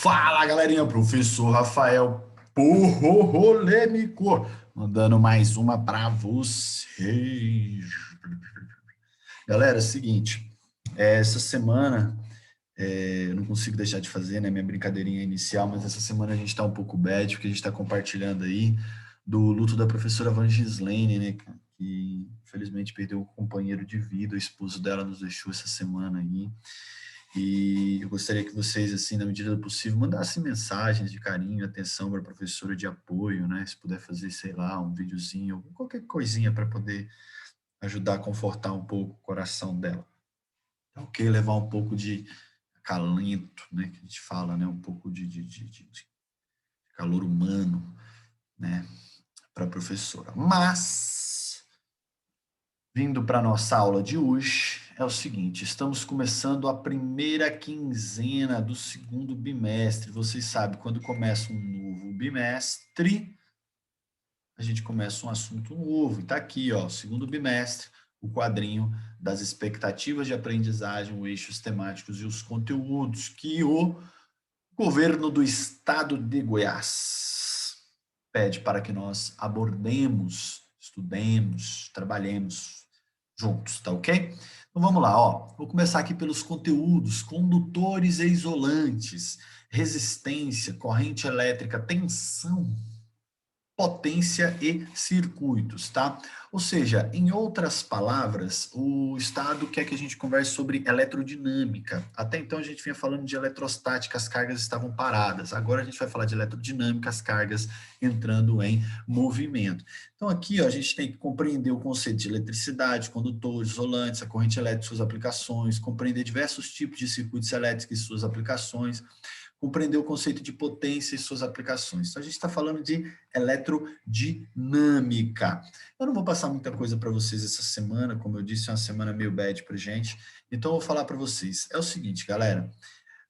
Fala, galerinha, professor Rafael Polêmico, mandando mais uma para vocês. Galera, é o seguinte, essa semana eu não consigo deixar de fazer, né, minha brincadeirinha inicial, mas essa semana a gente está um pouco bad, porque a gente está compartilhando aí do luto da professora Van Gislene, né, cara, que infelizmente perdeu o companheiro de vida, o esposo dela nos deixou essa semana aí. E eu gostaria que vocês, assim, na medida do possível, mandassem mensagens de carinho, atenção para a professora, de apoio, né? Se puder fazer, sei lá, um videozinho, qualquer coisinha para poder ajudar a confortar um pouco o coração dela. Tá ok? Levar um pouco de acalento, né? Que a gente fala, né? Um pouco de calor humano, né? Para a professora. Mas, vindo para a nossa aula de hoje, é o seguinte, estamos começando a primeira quinzena do segundo bimestre. Vocês sabem, quando começa um novo bimestre, a gente começa um assunto novo. E está aqui, ó, segundo bimestre, o quadrinho das expectativas de aprendizagem, os eixos temáticos e os conteúdos que o governo do estado de Goiás pede para que nós abordemos, estudemos, trabalhemos juntos, tá ok? Então vamos lá, ó. Vou começar aqui pelos conteúdos: condutores e isolantes, resistência, corrente elétrica, tensão, potência e circuitos, tá? Ou seja, em outras palavras, o Estado quer que a gente converse sobre eletrodinâmica. Até então a gente vinha falando de eletrostática, as cargas estavam paradas. Agora a gente vai falar de eletrodinâmica, as cargas entrando em movimento. Então aqui, ó, a gente tem que compreender o conceito de eletricidade, condutores, isolantes, a corrente elétrica e suas aplicações, compreender diversos tipos de circuitos elétricos e suas aplicações, compreender o conceito de potência e suas aplicações. Então, a gente está falando de eletrodinâmica. Eu não vou passar muita coisa para vocês essa semana, como eu disse, é uma semana meio bad para gente, então eu vou falar para vocês. É o seguinte, galera,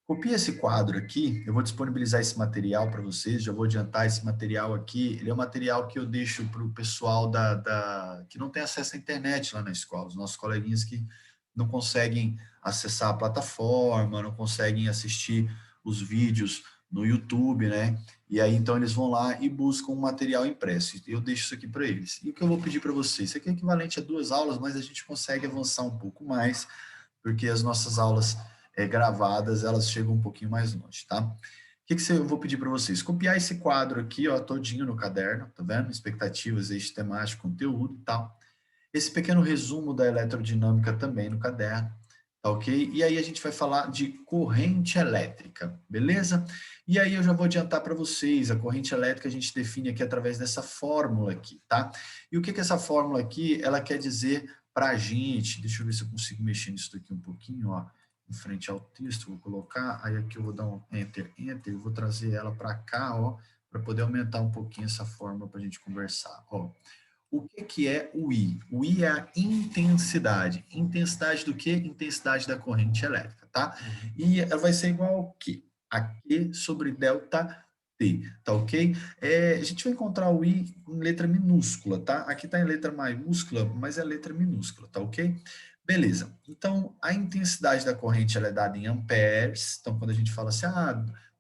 copia esse quadro aqui, eu vou disponibilizar esse material para vocês, já vou adiantar esse material aqui, ele é um material que eu deixo para o pessoal que não tem acesso à internet lá na escola, os nossos coleguinhas que não conseguem acessar a plataforma, não conseguem assistir os vídeos no YouTube, né? E aí, então, eles vão lá e buscam um material impresso. Eu deixo isso aqui para eles. E o que eu vou pedir para vocês? Isso aqui é equivalente a 2 aulas, mas a gente consegue avançar um pouco mais, porque as nossas aulas gravadas, elas chegam um pouquinho mais longe, tá? O que eu vou pedir para vocês? Copiar esse quadro aqui, ó, todinho no caderno, tá vendo? Expectativas, eixo temático, conteúdo e tal. Esse pequeno resumo da eletrodinâmica também no caderno, tá ok? E aí a gente vai falar de corrente elétrica, beleza? E aí eu já vou adiantar para vocês, a corrente elétrica a gente define aqui através dessa fórmula aqui, tá? E o que essa fórmula aqui, ela quer dizer para a gente? Deixa eu ver se eu consigo mexer nisso daqui um pouquinho, ó, em frente ao texto, vou colocar, aí aqui eu vou dar um Enter, Enter, eu vou trazer ela para cá, ó, para poder aumentar um pouquinho essa fórmula para a gente conversar, ó. O que é o I? O I é a intensidade. Intensidade do quê? Intensidade da corrente elétrica, tá? E ela vai ser igual ao quê? A Q sobre delta T, tá ok? A gente vai encontrar o I em letra minúscula, tá? Aqui tá em letra maiúscula, mas é letra minúscula, tá ok? Beleza. Então, a intensidade da corrente ela é dada em amperes. Então, quando a gente fala assim,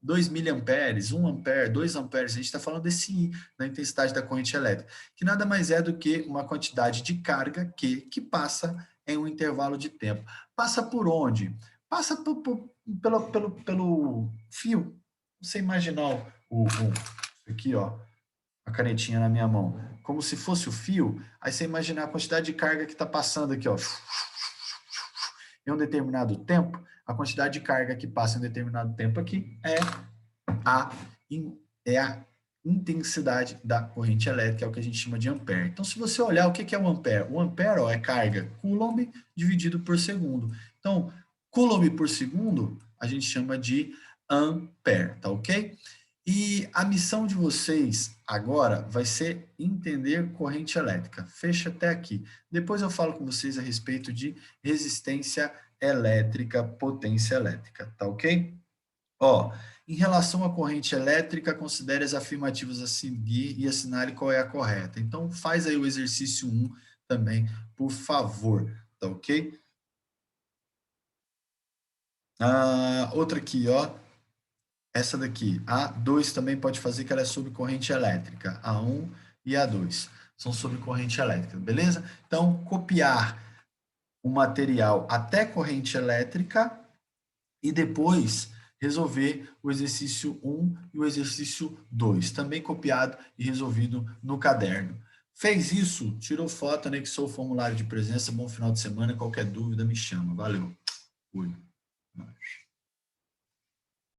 2 miliamperes, 1 ampere, 2 amperes, a gente está falando desse I, da intensidade da corrente elétrica, que nada mais é do que uma quantidade de carga que passa em um intervalo de tempo. Passa por onde? Passa pelo fio. Você imaginar aqui, ó, a canetinha na minha mão, como se fosse o fio, aí você imaginar a quantidade de carga que está passando aqui, ó, em um determinado tempo, a quantidade de carga que passa em um determinado tempo aqui a, é a intensidade da corrente elétrica, é o que a gente chama de ampere. Então, se você olhar o que é o ampere? O ampere ó, é carga coulomb dividido por segundo. Então, coulomb por segundo, a gente chama de ampere, tá ok? E a missão de vocês agora vai ser entender corrente elétrica. Fecha até aqui. Depois eu falo com vocês a respeito de resistência elétrica, potência elétrica, tá ok? Ó, em relação à corrente elétrica, considere as afirmativas a seguir e assinale qual é a correta. Então, faz aí o exercício 1 também, por favor, tá ok? Outra aqui, ó. essa daqui, A2 também pode fazer, que ela é sobre corrente elétrica. A1 e A2 são sobre corrente elétrica, beleza? Então, copiar o material até corrente elétrica e depois resolver o exercício 1 e o exercício 2, também copiado e resolvido no caderno. Fez isso? Tirou foto, anexou o formulário de presença. Bom final de semana. Qualquer dúvida, me chama. Valeu. Fui.